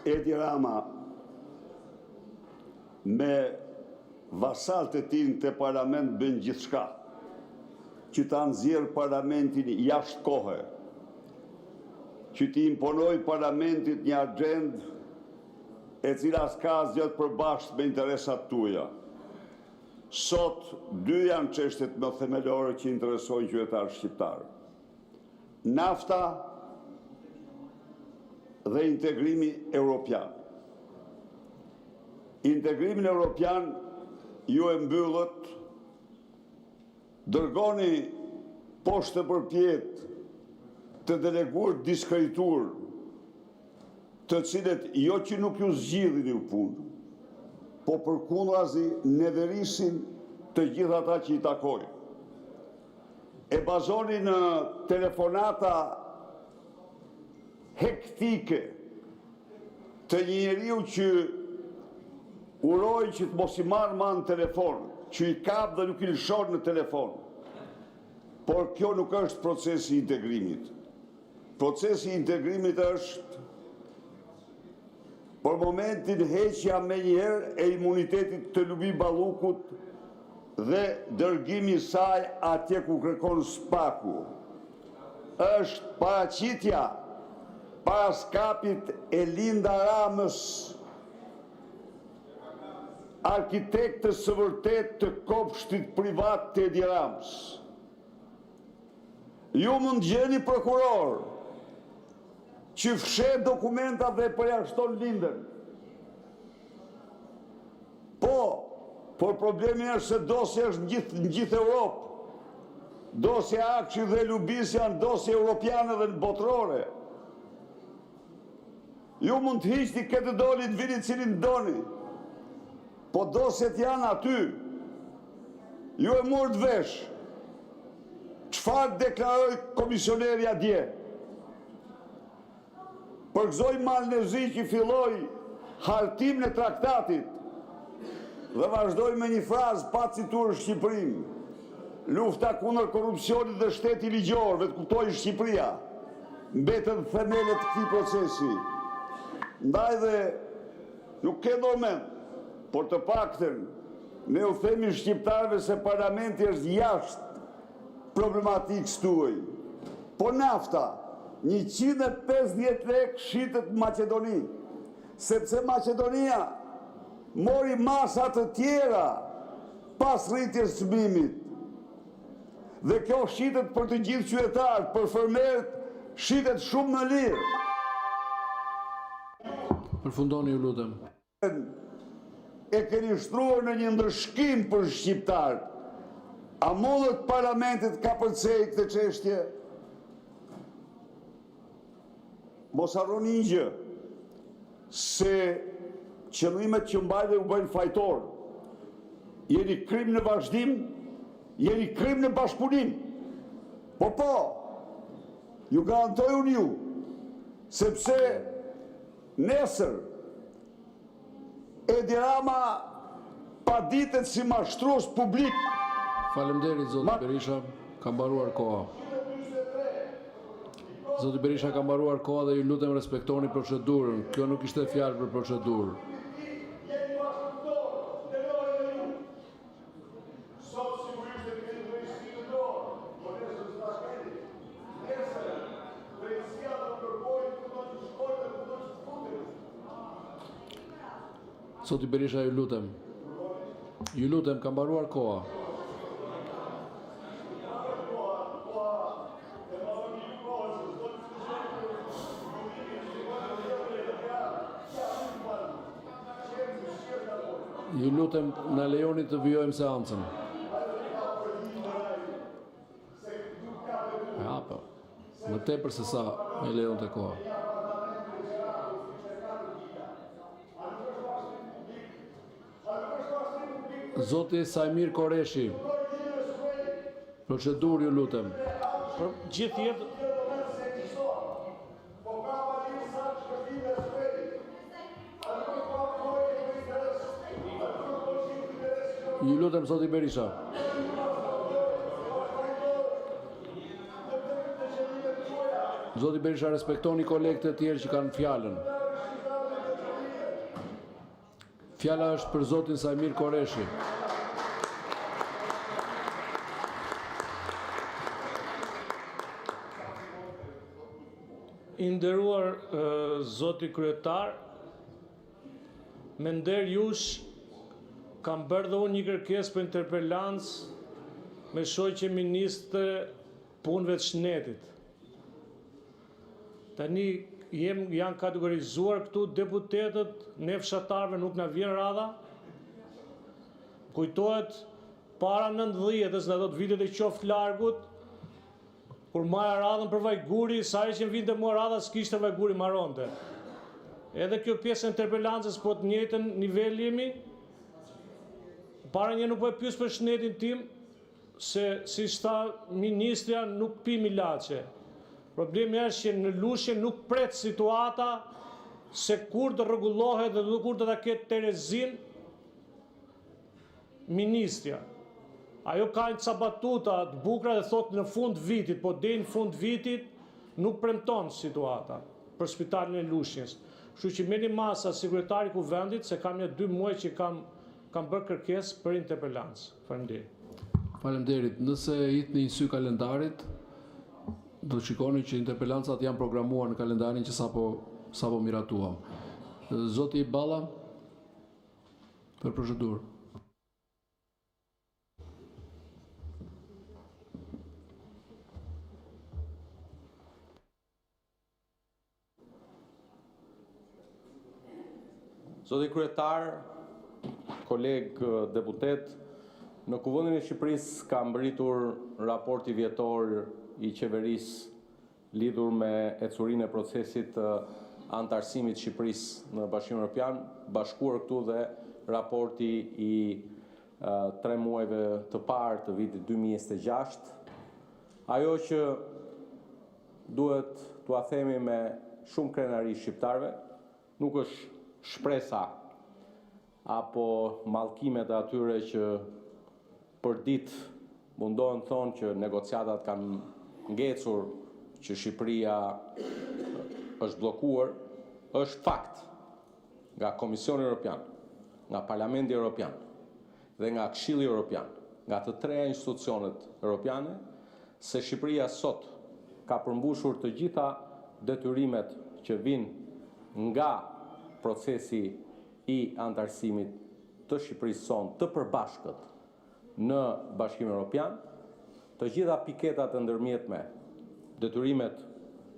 Edi Rama me vasalt e tij të parlament bën gjithçka që ta nxjerrë parlamentin jashtë kohe, që t'i imponoj parlamentit një agjendë e cila s'ka asgjë të përbashkët me interesat tuaja. Sot, dy janë çështjet më themelore që interesojnë qytetarët shqiptar. Nafta dhe integrimi europian. Integrimin europian ju e mbyllët, dërgoni poshtë përpjet të deleguar diskretur, të cilët jo që nuk ju zgjidhin ju punë, po përkundrazi neverisin të gjithë ata që i takojnë. E bazoni në telefonata hektike të një njeriu që uroj që të mos i marrë ma në telefon, që i kap dhe nuk i lëshon në telefon. Por kjo nuk është procesi i integrimit. Procesi i integrimit është për momentin heqja me njëherë e imunitetit të Lubi Ballukut dhe dërgimi saj atje ku kërkon spaku. Është paraqitja para skapit e Linda Ramës, arkitektës së vërtet të kopshtit privat të Edi Ramës. Ju mund gjeni prokuror që fshet dokumentat dhe përjashton Lindën. Po, por problemi është se dosja është në gjithë Europë. Dosja Akshi dhe Lubis janë dosje europiane dhe botërore. Ju mund të hiqni këtë doli të vini cilin doni, po dosjet janë aty. Ju e murë të vesh. Çfarë deklaroi komisionerja dje? Përgëzoi Malnezi që filloi hartimin e traktatit dhe vazhdoi me një frazë pa cituar Shqipërinë. Lufta kundër korrupsionit dhe shteti ligjor, vetë kuptoi Shqipëria, mbetën themelet të këtij procesi. Ndaj dhe nuk ke dormen, por të paktën ne u themi shqiptarëve se parlamenti është jashtë problematikës tuaj. Po nafta, 150 lek shitet në Maqedoni, sepse Maqedonia mori masa të tjera pas rritjes së çmimit. Dhe kjo shitet për të gjithë qytetarët, për fermerët shitet shumë në lirë. Përfundoni ju lutem. E keni shtruar në një ndërshkim për shqiptarët. A mundet parlamentit ka përcej këtë çështje? Mos harroni një gjë, se qëllimet që mbajnë u bëjnë fajtor. Jeni krim në vazhdim, jeni krim në bashkëpunim. Po, ju garantoj unë ju, sepse nesër Edi Rama paditet si mashtrues publik. Faleminderit zoti Berisha, ka mbaruar koha. Zoti Berisha ka mbaruar koha dhe ju lutem respektoni procedurën. Kjo nuk ishte fjalë për procedurë. Zoti Berisha, ju lutem, ka mbaruar koha. Ju lutem, na lejoni të vijojmë seancën. Ja, po. Më tepër se sa me lejon të koha. Zoti Sajmir Koreshi, procedurë ju lutem. Për gjithë jetë... Ju lutem, zoti Berisha. Zoti Berisha, respektoni kolegët e tjerë që kanë fjalën. Fjala është për zotin Sajmir Koreshi. I nderuar zoti kryetar, me nder jush kam bërë dhe unë një kërkesë për interpelancë me shoqe ministre punëve të shtetit. Tani janë kategorizuar këtu deputetët, ne fshatarëve nuk na vjen radha. Kujtohet para 90-s, në ato vitet e qoftë largut, kur marra radhën për vajguri, sa që vinte mua radha s'kishte vajguri marronte. Edhe kjo pjesë e interpelancës po të njëjtën nivel jemi. Para një nuk po e pyes për shtetin tim, se si tha ministrja nuk pi milaçe. Problemi është që në Lushe nuk pret situata se kur të rregullohet dhe kur të ta ketë Terezin ministrja. Ajo ka një ca batuta të bukura dhe thotë në fund vitit, po deri në fund vitit nuk premton situata për spitalin e Lushnjës. Kështu që merrni masa sekretari i kuvendit se kam një 2 muaj që kam bërë kërkesë për interpelancë. Faleminderit. Faleminderit. Nëse hitni një sy kalendarit, do të shikoni që interpelancat janë programuar në kalendarin që sapo miratuam. Zoti Balla, për procedurë. Zoti kryetar, kolegë deputet, në Kuvendin e Shqipërisë ka mbërritur raporti vjetor i qeverisë lidhur me ecurinë e procesit të antarësimit të Shqipërisë në Bashkimin Evropian, bashkuar këtu dhe raporti i 3 muajve të parë të vitit 2026. Ajo që duhet t'ua themi me shumë krenari shqiptarëve, nuk është shpresa apo mallkimet e atyre që për ditë mundohen thonë që negociatat kanë ngecur, që Shqipëria është bllokuar, është fakt nga Komisioni Evropian, nga Parlamenti Evropian dhe nga Këshilli Evropian, nga të 3 institucionet evropiane, se Shqipëria sot ka përmbushur të gjitha detyrimet që vinë nga procesi i antarësimit të Shqipërisë son të përbashkët në Bashkimin Evropian, të gjitha piketat e ndërmjetme, detyrimet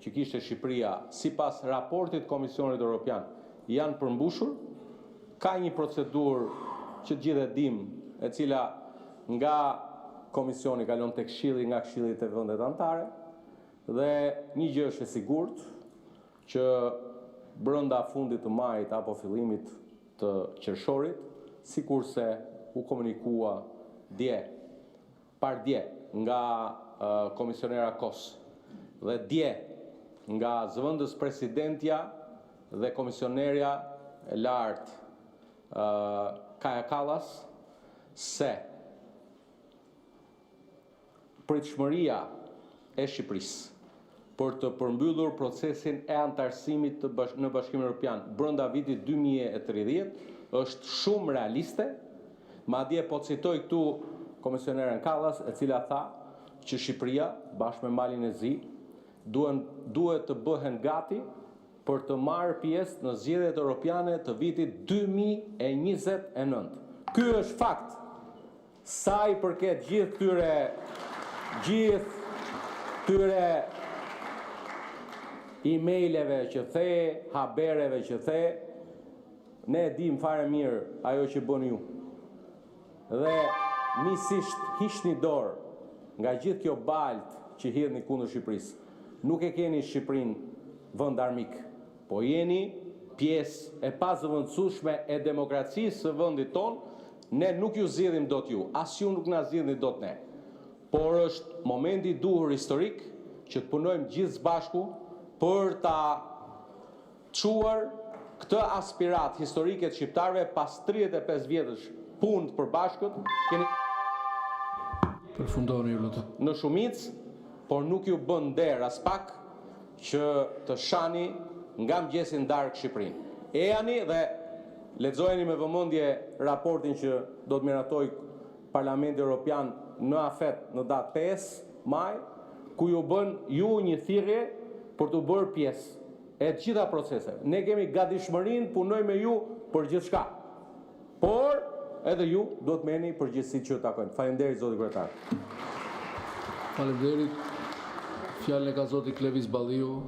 që kishte Shqipëria sipas raportit Komisionit Evropian janë përmbushur. Ka një procedurë që të gjithë e dimë, e cila nga Komisioni kalon tek Këshilli, nga Këshilli te vendet anëtare, dhe një gjë është e sigurt që brenda fundit të majit apo fillimit të qershorit, sikurse u komunikua dje nga komisionera Kos dhe dje nga zëvendës presidentja dhe komisionerja e lartë Kaja Kallas, se pritshmëria e Shqipërisë për të përmbyllur procesin e antarësimit në Bashkimin Evropian brenda vitit 2030 është shumë realiste. Madje po citoj këtu komisioneren Kallas, e cila tha që Shqipëria bashkë me Malin e Zi duhet të bëhen gati për të marrë pjesë në zgjedhjet europiane të vitit 2029. Ky është fakt. Sa i përket gjithë këtyre e-maileve që the, habereve që the, ne e dim fare mirë ajo që bën ju. Dhe misisht hiqni dorë nga gjithë kjo balt që hidhni kundër Shqipërisë. Nuk e keni Shqipërinë vend armik, po jeni pjesë e pazëvendësueshme e demokracisë së vendit tonë. Ne nuk ju zgjidhim dot ju, as ju nuk na zgjidhni dot ne. Por është momenti i duhur historik që të punojmë gjithë së bashku për ta çuar këtë aspirat historike të shqiptarëve pas 35 vjetësh punë të përbashkët. Keni Përfundoni, ju lutem. në shumicë, por nuk ju bën nder as pak që të shani nga mëngjesi në darkë Shqipërinë. Ejani dhe lexojeni me vëmendje raportin që do të miratoj Parlamenti Evropian në AFET në datë 5 maj, ku ju bën ju një thirrje për të bërë pjesë e të gjitha proceseve. Ne kemi gatishmërinë, punojmë me ju për gjithçka. Por edhe ju do të merrni përgjegjësitë që takojnë. Faleminderit zoti kryetar. Faleminderit. Fjalën e ka zoti Klevis Balliu.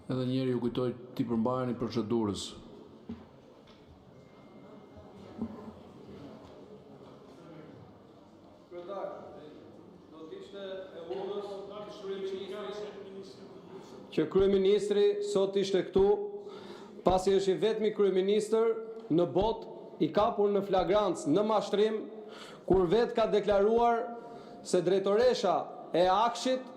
Edhe njëri ju kujtoj t'i përmbajeni procedurës. Që kryeministri sot ishte këtu, pasi është i vetmi kryeministër në botë i kapur në flagrancë në mashtrim, kur vetë ka deklaruar se drejtoresha e Akshit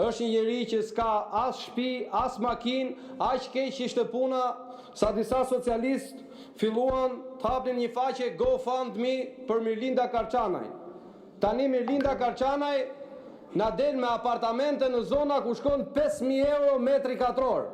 është një njeri që s'ka as shtëpi, as makinë, aq keq ishte puna sa disa socialistë filluan të hapnin një faqe GoFundMe për Mirlinda Karçanaj. Tani Mirlinda Karçanaj na del me apartamente në zona ku shkon 5.000 euro metri katror.